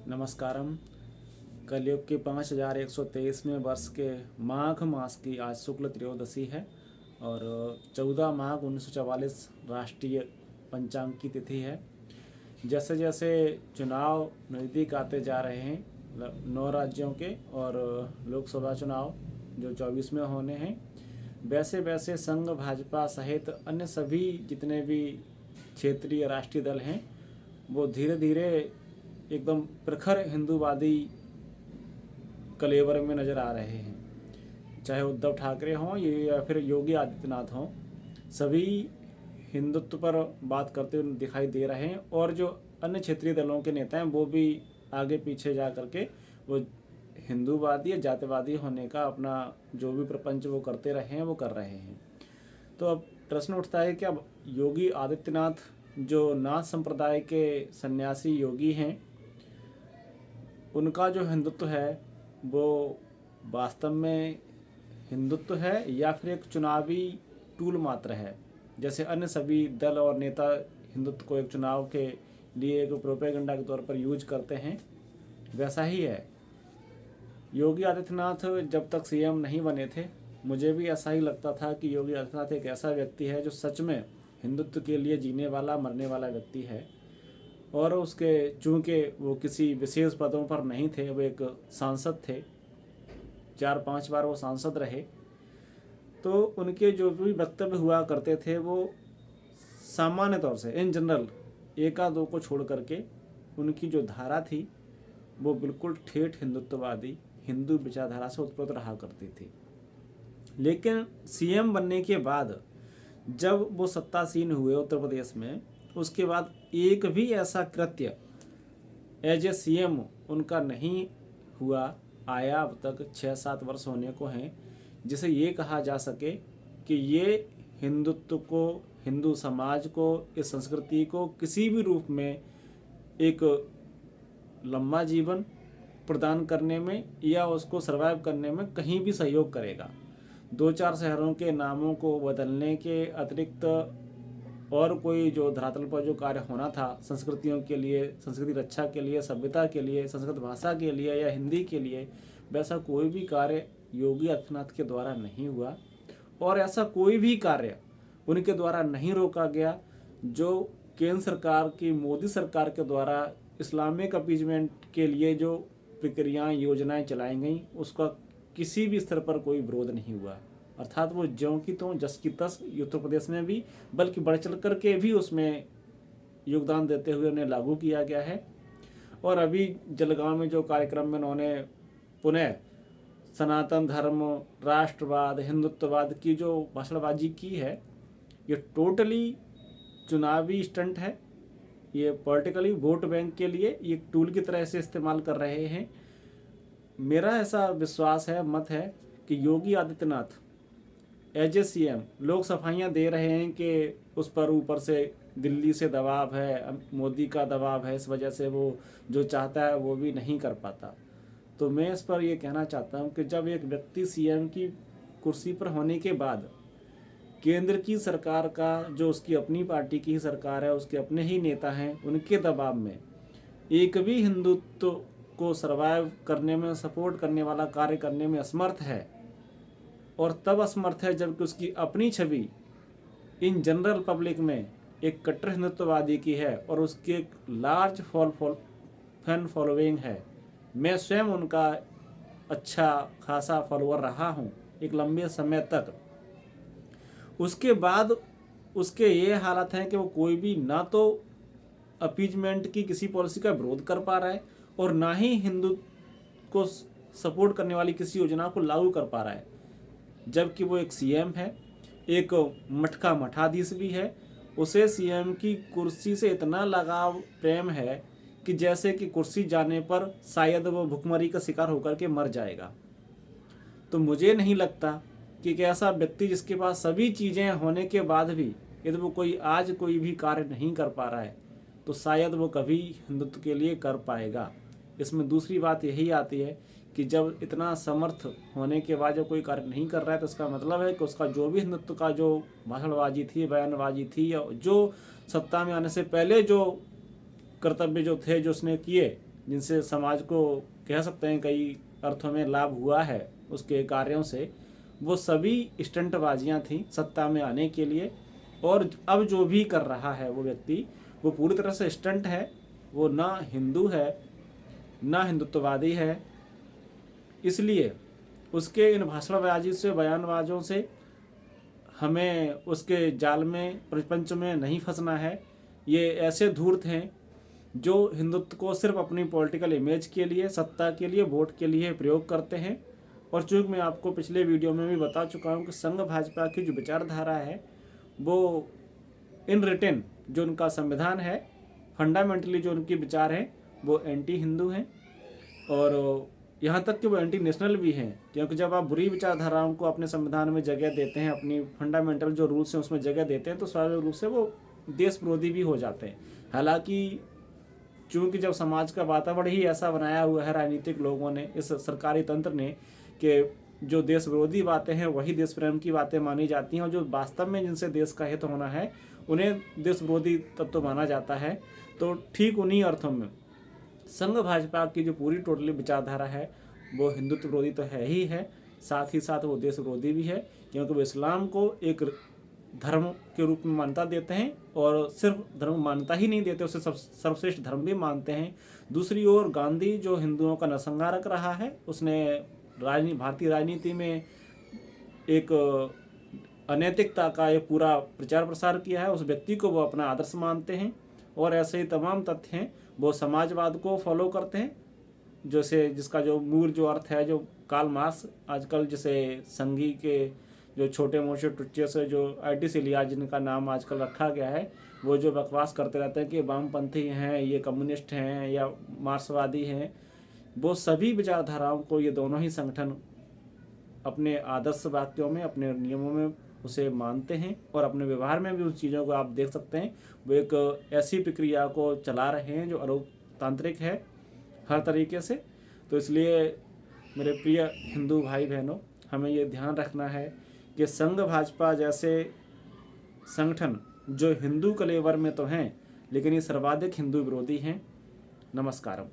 नमस्कारम। कलयुग के 5123वें वर्ष के माघ मास की आज शुक्ल त्रयोदशी है और 14 माघ 1944 राष्ट्रीय पंचांग की तिथि है। जैसे जैसे चुनाव नज़दीक आते जा रहे हैं 9 राज्यों के और लोकसभा चुनाव जो 24 में होने हैं, वैसे वैसे संघ भाजपा सहित अन्य सभी जितने भी क्षेत्रीय राष्ट्रीय दल हैं वो धीरे धीरे एकदम प्रखर हिंदूवादी कलेवर में नज़र आ रहे हैं। चाहे उद्धव ठाकरे हों या फिर योगी आदित्यनाथ हों, सभी हिंदुत्व पर बात करते हुए दिखाई दे रहे हैं और जो अन्य क्षेत्रीय दलों के नेता हैं वो भी आगे पीछे जा करके वो हिंदूवादी या जातिवादी होने का अपना जो भी प्रपंच वो करते रहे हैं वो कर रहे हैं। तो अब प्रश्न उठता है कि अब योगी आदित्यनाथ जो नाथ संप्रदाय के सन्यासी योगी हैं, उनका जो हिंदुत्व है वो वास्तव में हिंदुत्व है या फिर एक चुनावी टूल मात्र है। जैसे अन्य सभी दल और नेता हिंदुत्व को एक चुनाव के लिए एक प्रोपेगेंडा के तौर पर यूज करते हैं, वैसा ही है। योगी आदित्यनाथ जब तक सीएम नहीं बने थे, मुझे भी ऐसा ही लगता था कि योगी आदित्यनाथ एक ऐसा व्यक्ति है जो सच में हिंदुत्व के लिए जीने वाला मरने वाला व्यक्ति है। और उसके चूँकि वो किसी विशेष पदों पर नहीं थे, वो एक सांसद थे, 4-5 बार वो सांसद रहे, तो उनके जो भी वक्तव्य हुआ करते थे वो सामान्य तौर से इन जनरल एका दो को छोड़ करके उनकी जो धारा थी वो बिल्कुल ठेठ हिंदुत्ववादी हिंदू विचारधारा से उत्पन्न रहा करती थी। लेकिन सीएम बनने के बाद जब वो सत्तासीन हुए उत्तर प्रदेश में, उसके बाद एक भी ऐसा कृत्य एज ए सीएम उनका नहीं हुआ आया अब तक 6-7 वर्ष होने को हैं, जिसे ये कहा जा सके कि ये हिंदुत्व को, हिंदू समाज को, इस संस्कृति को किसी भी रूप में एक लंबा जीवन प्रदान करने में या उसको सर्वाइव करने में कहीं भी सहयोग करेगा। 2-4 शहरों के नामों को बदलने के अतिरिक्त और कोई जो धरातल पर जो कार्य होना था संस्कृतियों के लिए, संस्कृति रक्षा के लिए, सभ्यता के लिए, संस्कृत भाषा के लिए या हिंदी के लिए, वैसा कोई भी कार्य योगी आदित्यनाथ के द्वारा नहीं हुआ और ऐसा कोई भी कार्य उनके द्वारा नहीं रोका गया जो केंद्र सरकार की, मोदी सरकार के द्वारा इस्लामिक अपीजमेंट के लिए जो प्रक्रियाएं, योजनाएं चलाई गई, उसका किसी भी स्तर पर कोई विरोध नहीं हुआ। अर्थात वो ज्यों की त्यों जस की तस उत्तर प्रदेश में भी, बल्कि बढ़ चढ़ करके भी उसमें योगदान देते हुए उन्हें लागू किया गया है। और अभी जलगांव में जो कार्यक्रम में उन्होंने पुनः सनातन धर्म, राष्ट्रवाद, हिंदुत्ववाद की जो भाषणबाजी की है, ये टोटली चुनावी स्टंट है। ये पॉलिटिकली वोट बैंक के लिए ये टूल की तरह से इस्तेमाल कर रहे हैं। मेरा ऐसा विश्वास है, मत है कि Yogi Adityanath as a CM लोग सफाइयाँ दे रहे हैं कि उस पर ऊपर से दिल्ली से दबाव है, मोदी का दबाव है, इस वजह से वो जो चाहता है वो भी नहीं कर पाता। तो मैं इस पर ये कहना चाहता हूँ कि जब एक व्यक्ति सीएम की कुर्सी पर होने के बाद केंद्र की सरकार का, जो उसकी अपनी पार्टी की ही सरकार है, उसके अपने ही नेता हैं, उनके दबाव में एक भी हिंदुत्व को सर्वाइव करने में, सपोर्ट करने वाला कार्य करने में असमर्थ है, और तब असमर्थ है जबकि उसकी अपनी छवि इन जनरल पब्लिक में एक कट्टर हिंदुत्ववादी की है और उसकी एक लार्ज फैन फॉलोइंग है। मैं स्वयं उनका अच्छा खासा फॉलोअर रहा हूँ एक लंबे समय तक। उसके बाद उसके ये हालत हैं कि वो कोई भी ना तो अपीजमेंट की किसी पॉलिसी का विरोध कर पा रहा है और ना ही हिंदू को सपोर्ट करने वाली किसी योजना को लागू कर पा रहा है, जबकि वो एक सीएम है, एक मठ का मठाधीश भी है। उसे सीएम की कुर्सी से इतना लगाव, प्रेम है कि जैसे कि कुर्सी जाने पर शायद वो भुखमरी का शिकार होकर के मर जाएगा। तो मुझे नहीं लगता कि एक ऐसा व्यक्ति जिसके पास सभी चीज़ें होने के बाद भी यदि वो आज कोई भी कार्य नहीं कर पा रहा है तो शायद वो कभी हिंदुत्व के लिए कर पाएगा। इसमें दूसरी बात यही आती है कि जब इतना समर्थ होने के बाद जब कोई कार्य नहीं कर रहा है तो इसका मतलब है कि उसका जो भी हिंदुत्व का जो भाषणबाजी थी, बयानबाजी थी, या जो सत्ता में आने से पहले जो कर्तव्य जो थे जो उसने किए, जिनसे समाज को कह सकते हैं कई अर्थों में लाभ हुआ है उसके कार्यों से, वो सभी स्टंटबाजियां थी सत्ता में आने के लिए। और अब जो भी कर रहा है वो व्यक्ति, वो पूरी तरह से स्टंट है। वो ना हिंदू है ना हिंदुत्ववादी है। इसलिए उसके इन भाषणबाजी से, बयानबाजों से हमें उसके जाल में, प्रपंच में नहीं फंसना है। ये ऐसे धूर्त हैं जो हिंदुत्व को सिर्फ अपनी पॉलिटिकल इमेज के लिए, सत्ता के लिए, वोट के लिए प्रयोग करते हैं। और चूँकि मैं आपको पिछले वीडियो में भी बता चुका हूँ कि संघ भाजपा की जो विचारधारा है वो इन रिटन, जो उनका संविधान है, फंडामेंटली जो उनके विचार हैं वो एंटी हिंदू हैं। और यहाँ तक कि वो एंटी नेशनल भी हैं, क्योंकि जब आप बुरी विचारधाराओं को अपने संविधान में जगह देते हैं, अपनी फंडामेंटल जो रूल्स हैं उसमें जगह देते हैं, तो स्वाभाविक रूप से वो देश विरोधी भी हो जाते हैं। हालांकि चूँकि जब समाज का वातावरण ही ऐसा बनाया हुआ है राजनीतिक लोगों ने, इस सरकारी तंत्र ने, कि जो देश विरोधी बातें हैं वही देश प्रेम की बातें मानी जाती हैं, और जो वास्तव में जिनसे देश का हित होना है उन्हें देश विरोधी तत्व माना जाता है। तो ठीक उन्हीं अर्थों में संघ भाजपा की जो पूरी टोटली विचारधारा है वो हिंदुत्व विरोधी तो है ही है, साथ ही साथ वो देश विरोधी भी है, क्योंकि वो इस्लाम को एक धर्म के रूप में मान्यता देते हैं। और सिर्फ धर्म मान्यता ही नहीं देते, उसे सर्वश्रेष्ठ धर्म भी मानते हैं। दूसरी ओर गांधी जो हिंदुओं का नरसंहारक रहा है, उसने भारतीय राजनीति में एक अनैतिकता का एक पूरा प्रचार प्रसार किया है। उस व्यक्ति को वो अपना आदर्श मानते हैं। और ऐसे ही तमाम तथ्य हैं, वो समाजवाद को फॉलो करते हैं, जैसे जिसका जो मूल जो अर्थ है, जो कार्ल मार्क्स आजकल जैसे संघी के जो छोटे मोटे टुच्चे से जो आईटी से लिया, जिनका नाम आजकल रखा गया है, वो जो बकवास करते रहते हैं कि वामपंथी हैं, ये कम्युनिस्ट हैं या मार्क्सवादी हैं, वो सभी विचारधाराओं को ये दोनों ही संगठन अपने आदर्श वाक्यों में, अपने नियमों में उसे मानते हैं। और अपने व्यवहार में भी उस चीज़ों को आप देख सकते हैं, वो एक ऐसी प्रक्रिया को चला रहे हैं जो अलोकतांत्रिक है हर तरीके से। तो इसलिए मेरे प्रिय हिंदू भाई बहनों, हमें ये ध्यान रखना है कि संघ भाजपा जैसे संगठन जो हिंदू कलेवर में तो हैं, लेकिन ये सर्वाधिक हिंदू विरोधी हैं। नमस्कारम।